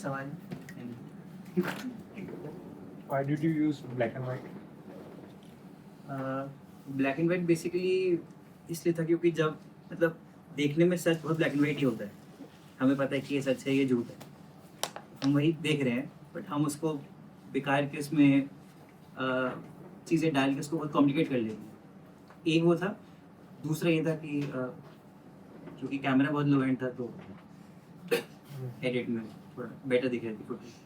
सवाल Why did you use black and white? Black and white basically इसलिए था क्योंकि जब मतलब देखने में सच बहुत ब्लैक एंड वाइट ही होता है, हमें पता है कि ये सच है ये झूठ है, हम वही देख रहे हैं, बट हम उसको बेकार के उसमें चीज़ें डाल के उसको बहुत कॉम्प्लिकेट कर लेते हैं। एक वो था, दूसरा ये था कि क्योंकि कैमरा बहुत लो एंड था तो एडिट में थोड़ा बेटर दिख रही थी footage.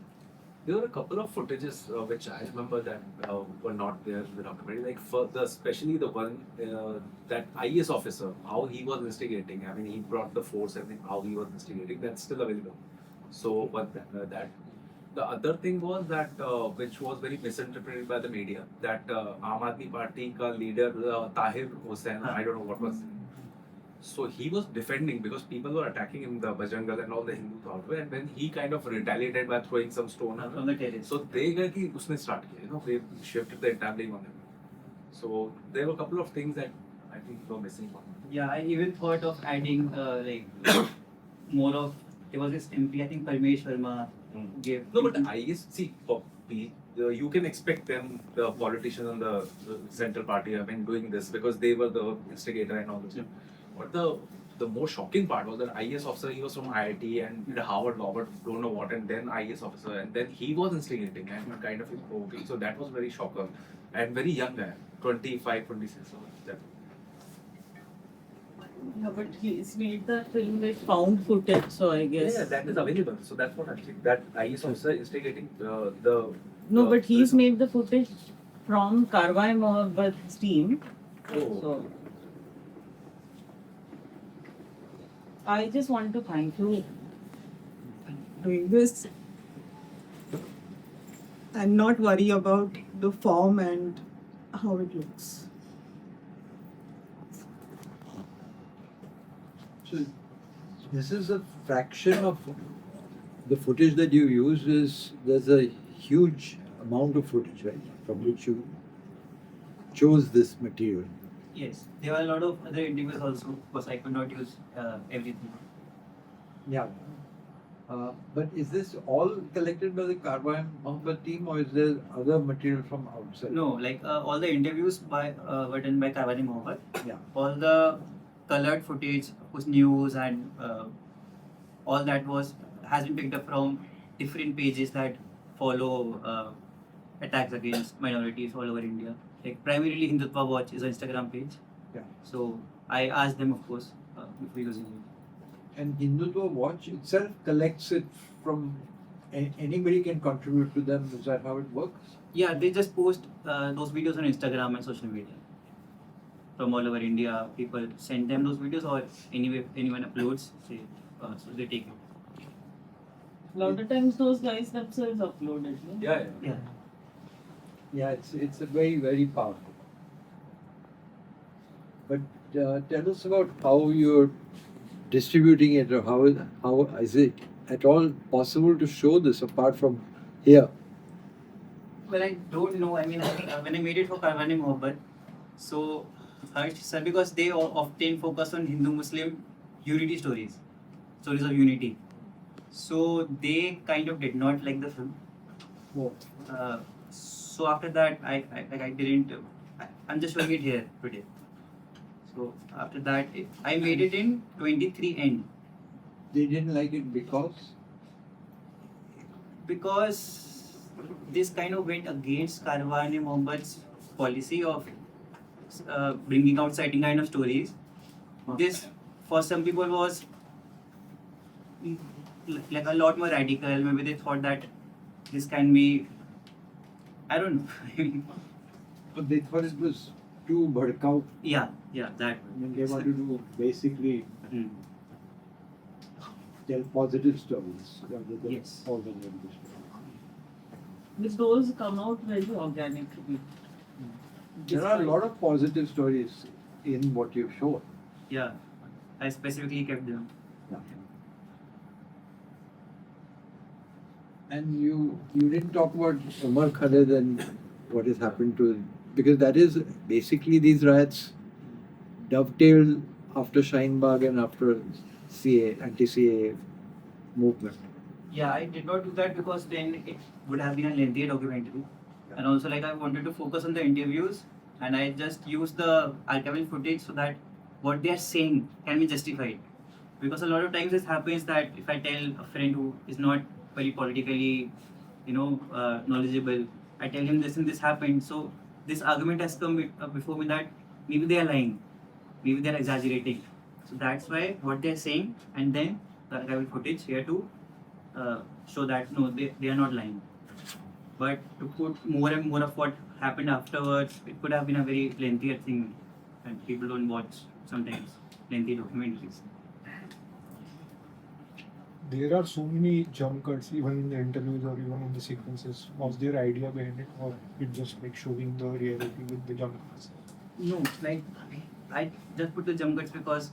There were a couple of footages which I remember that were not there in the documentary. Like for the, especially the one that IS officer, how he was instigating. I mean, he brought the force and how he was instigating. That's still available. So, but that the other thing was that which was very misinterpreted by the media. That Aam Aadmi Party ka leader Tahir Hussain, I don't know what was. So he was defending because people were attacking him, the Bajrangal and all the Hindu thought, and then he kind of retaliated by throwing some stone. On the terrace. So they got कि उसने start किया, you know, they shifted the entire blame on him. So there were a couple of things that I think were missing. Yeah, I even thought of adding like more of, there was this MP, I think Parmesh Verma gave. No, but I guess see, you can expect them, the politicians and the central party, I mean, doing this because they were the instigator and all this. Yeah. But the most shocking part was that IAS officer, he was from IIT and did Harvard Law, but don't know what, and then IAS officer, and then he was instigating and kind of provoking. So that was very shocker and very young guy, 25, 26. So that. Yeah, but he's made the film with found footage, so I guess. Yeah, that is available. So that's what I'm saying. That IAS officer instigating No, but he's made the footage from Karwai Mohabbat's team. Oh. So I just want to thank you doing this and not worry about the form and how it looks. So this is a fraction of the footage that you use. There's a huge amount of footage, right, from which you chose this material. Yes, there were a lot of other interviews also, because I could not use everything. Yeah. But is this all collected by the Karwai Mohabbat team, or is there other material from outside? No, like all the interviews were done by Karwai Mohabbat. Yeah. All the colored footage, was news and all that has been picked up from different pages that follow attacks against minorities all over India. Like primarily Hindutva Watch is an Instagram page. Yeah. So I asked them, of course, before using it. And Hindutva Watch itself collects it from anybody can contribute to them. Is that how it works? Yeah, they just post those videos on Instagram and social media. From all over India, people send them those videos, or anyone uploads, say, so they take it. A lot of times those guys themselves upload it. No? Yeah. Yeah. Yeah, it's a very, very powerful. But tell us about how you're distributing it, or how is it at all possible to show this apart from here? Well, I don't know. I mean, I think when I made it for Karwani Mohabbat, so sir, because they often focus on Hindu-Muslim unity stories of unity. So they kind of did not like the film. Oh. So after that, I didn't. I'm just showing it here today. So after that, I made it in 23 end. They didn't like it Because this kind of went against Karwani Mohabbat's policy of bringing out certain kind of stories. This, for some people, was like a lot more radical. Maybe they thought that this can be, I don't know. But they thought it was too bhadkau. yeah, that. I mean, they wanted to basically Mm. tell positive stories rather than Yes. all the negative stories. Those come out very organically. There are a lot of positive stories in what you've shown. Yeah, I specifically kept them. And you didn't talk about Umar Khalid and what has happened to him, because that is basically these riots dovetailed after Shaheen Bagh and after anti-CAA movement. Yeah, I did not do that because then it would have been a lengthy documentary. And also, like, I wanted to focus on the interviews, and I just used the archival footage so that what they are saying can be justified. Because a lot of times it happens that if I tell a friend who is not very politically, knowledgeable, I tell him this and this happened. So this argument has come before me that maybe they are lying, maybe they are exaggerating. So that's why what they are saying, and then the archival footage here to show that no, they are not lying. But to put more and more of what happened afterwards, it could have been a very lengthier thing, and people don't watch sometimes lengthy documentaries. There are so many jump cuts even in the interviews or even in the sequences. Was there idea behind it, or it just like showing the reality with the jump cuts? No, like I just put the jump cuts because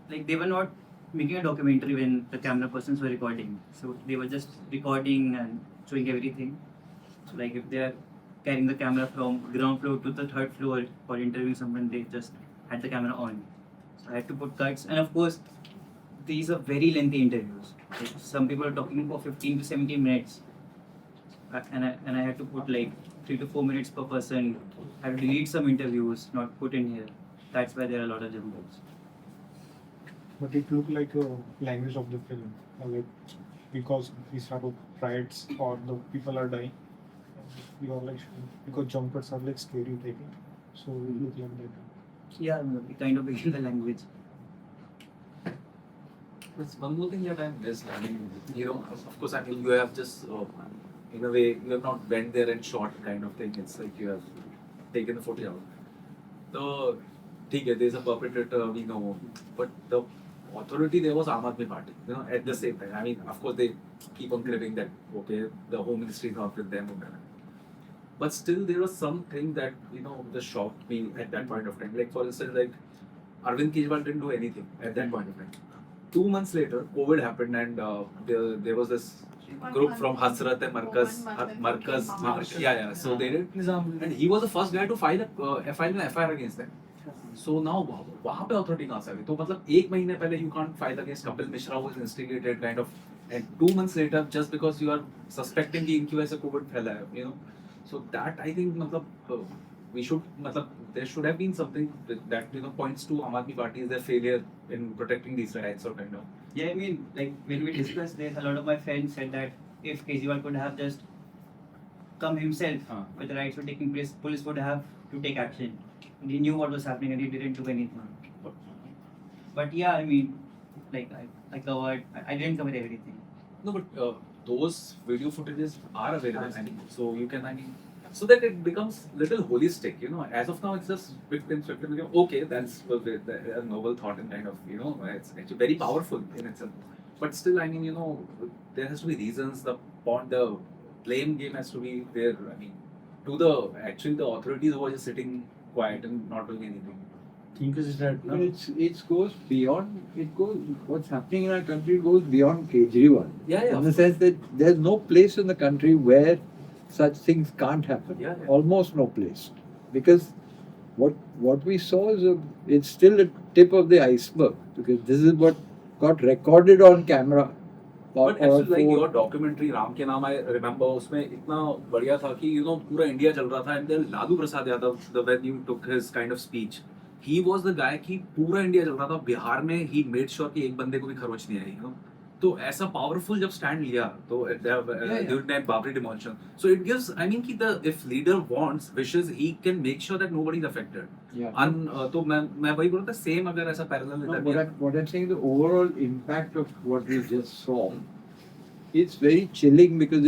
like they were not making a documentary when the camera persons were recording. So they were just recording and showing everything. So like if they are carrying the camera from ground floor to the third floor for interviewing someone, they just had the camera on. So I had to put cuts, and of course these are very lengthy interviews. Like, some people are talking for 15 to 17 minutes, and I had to put like 3 to 4 minutes per person. I had to delete some interviews, not put in here. That's why there are a lot of jump cuts. But it looked like a language of the film, like because these sort of riots or the people are dying. You are like because jump cuts are like scary taking, so it looked like that. Yeah, we kind of became the language. There's one more thing that I missed. I mean, of course, I mean, you have just, in a way, you have not went there and shot kind of thing. It's like you have taken the footage out. So, okay, there's a perpetrator, we know, but the authority there was Aam Aadmi Party, at the same time. I mean, of course, they keep on claiming that, okay, the Home Ministry is not with them. But still, there was something that, just shocked me at that point of time. Like, for instance, like, Arvind Kejriwal didn't do anything at that point of time. 2 months later, COVID happened, and there was this group from Hasrat and Markaz. Yeah. So they did, and he was the first guy to file an FIR against them. So now, वहाँ पे authority कहाँ से आ गई? तो मतलब 1 महीने पहले you can't file against Kapil Mishra who was instigated kind of, and 2 months later just because you are suspecting कि इनकी वजह से COVID फैला है, So that I think मतलब we should there should have been something that points to Aam Aadmi Party is their failure in protecting these rights or kind of. Yeah, I mean, like when we discussed this, a lot of my friends said that if Kejriwal could have just come himself when the riots were taking place, police would have to take action. And he knew what was happening and he didn't do anything. But yeah, I mean, like I covered, I didn't cover everything. No, but those video footages are available, so you can, so that it becomes little holistic, As of now, it's just victims. Okay, that's a noble thought and kind of, it's actually very powerful in itself. But still, there has to be reasons. The blame game has to be there. I mean, to the authorities who are just sitting quiet and not doing anything. But it goes beyond. What's happening in our country goes beyond Kejriwal. Yeah. In the sense that there's no place in the country where such things can't happen. Yeah. Almost no place, because what we saw is it's still the tip of the iceberg, because this is what got recorded on camera. But actually, like your documentary Ram के नाम, I remember उसमें इतना बढ़िया था कि पूरा India चल रहा था, and then Lalu Prasad Yadav, when you took his kind of speech, he was the guy कि पूरा इंडिया चल रहा था, बिहार में he made sure कि एक बंदे को भी खरोच नहीं आई, तो ऐसा powerful जब stand लिया तो during that Babri demolition, so it gives, I mean कि if leader wants, wishes, he can make sure that nobody is affected. Yeah. तो मैं वही बोल रहा था, same अगर ऐसा parallel What I'm saying, the overall impact of what we just saw, it's very chilling, because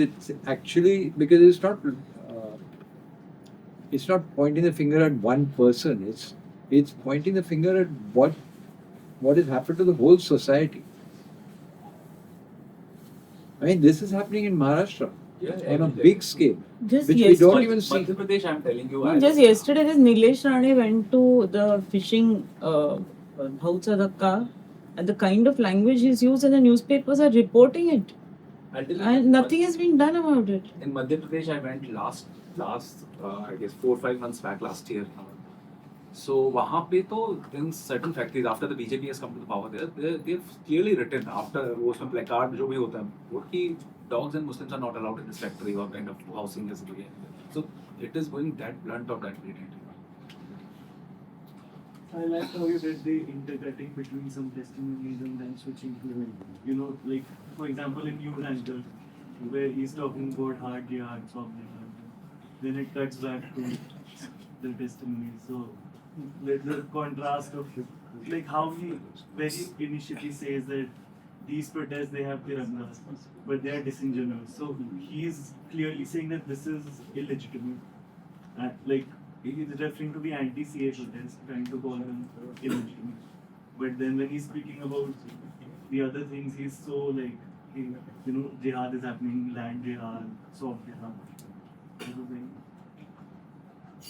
it's not pointing the finger at one person. It's pointing the finger at what has happened to the whole society. I mean, this is happening in Maharashtra on a big scale, Just which we yesterday, don't even see. Madhya Pradesh, I'm telling you. no, just yesterday, this Nilesh Rane went to the fishing Bhautsadakka, and the kind of language he's used, and the newspapers are reporting it, and nothing has been done about it. In Madhya Pradesh, I went last I guess 4 or 5 months back last year. So वहाँ पे तो in certain factories after the BJP has come to the power they've clearly written after वो उसमें placard जो भी होता है वो कि dogs and Muslims are not allowed in this factory or kind of housing is again. So it is going that blunt or that blatant. I like how you did the intercutting between some testimonies and then switching to, you know, like for example in New Rancher, where he's talking about hard jihad, soft jihad, then it cuts back to the testimonies. So the contrast of like how he very initially says that these protests they have tirangas, but they are disingenuous. So he's clearly saying that this is illegitimate. Like he's referring to the anti-CA protest, trying to call them illegitimate. But then when he's speaking about the other things, he's so like, you know, jihad is happening, land jihad, soft jihad. Everything.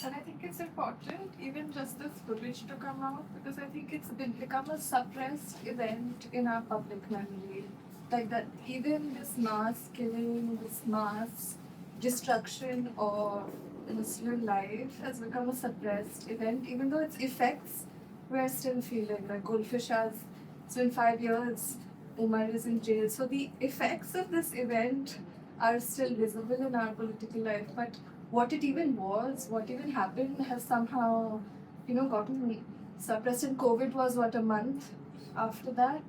And I think it's important, even just this footage to come out, because I think it's become a suppressed event in our public memory. Like that, even this mass killing, this mass destruction of Muslim life has become a suppressed event, even though its effects we're still feeling. Like Gulfish has, it's been 5 years, Umar is in jail. So the effects of this event are still visible in our political life, but what it even was, what even happened has somehow, you know, gotten suppressed. And COVID was what, a month after that?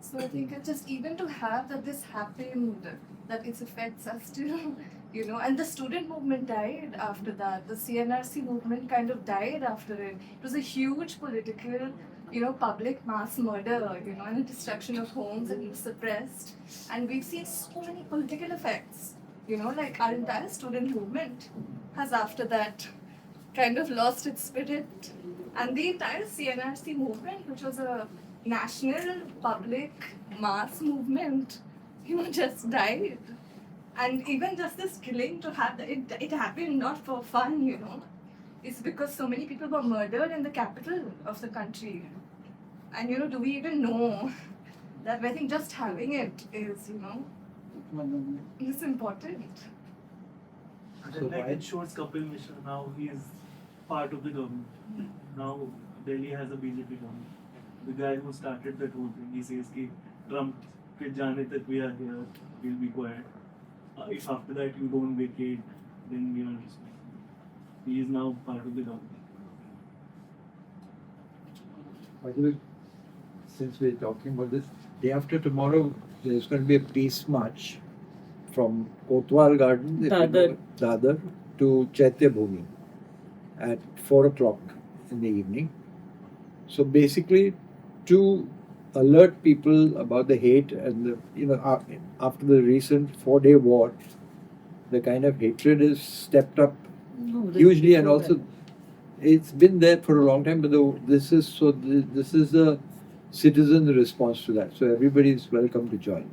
So I think it's just even to have that this happened, that its effects are still, you know, and the student movement died after that. The CNRC movement kind of died after it. It was a huge political, you know, public mass murder, you know, and the destruction of homes, and it was suppressed. And we've seen so many political effects. You know, like our entire student movement has after that kind of lost its spirit. And the entire CNRC movement, which was a national public mass movement, you know, just died. And even just this killing to have it happened not for fun, you know. It's because so many people were murdered in the capital of the country. And you know, do we even know that? I think just having it is, you know, it's important. So And like why- it shows Kapil Mishra now he is part of the government. Now Delhi has a BJP government. The guy who started that whole thing, he says कि Trump के जाने तक we are here, we'll be quiet. If after that you don't vacate, then we are responsible. He is now part of the government. By the way, since we're talking about this, day after tomorrow, there's going to be a peace march from Kotwal Garden, if you know Dadar. it, Dadar to Chaitya Bhumi at 4 o'clock in the evening. So basically, to alert people about the hate and the, you know, after the recent 4-day war, the kind of hatred is stepped up No, this hugely, and before also that. it's been there for a long time, but this is a citizen response to that. So everybody is welcome to join.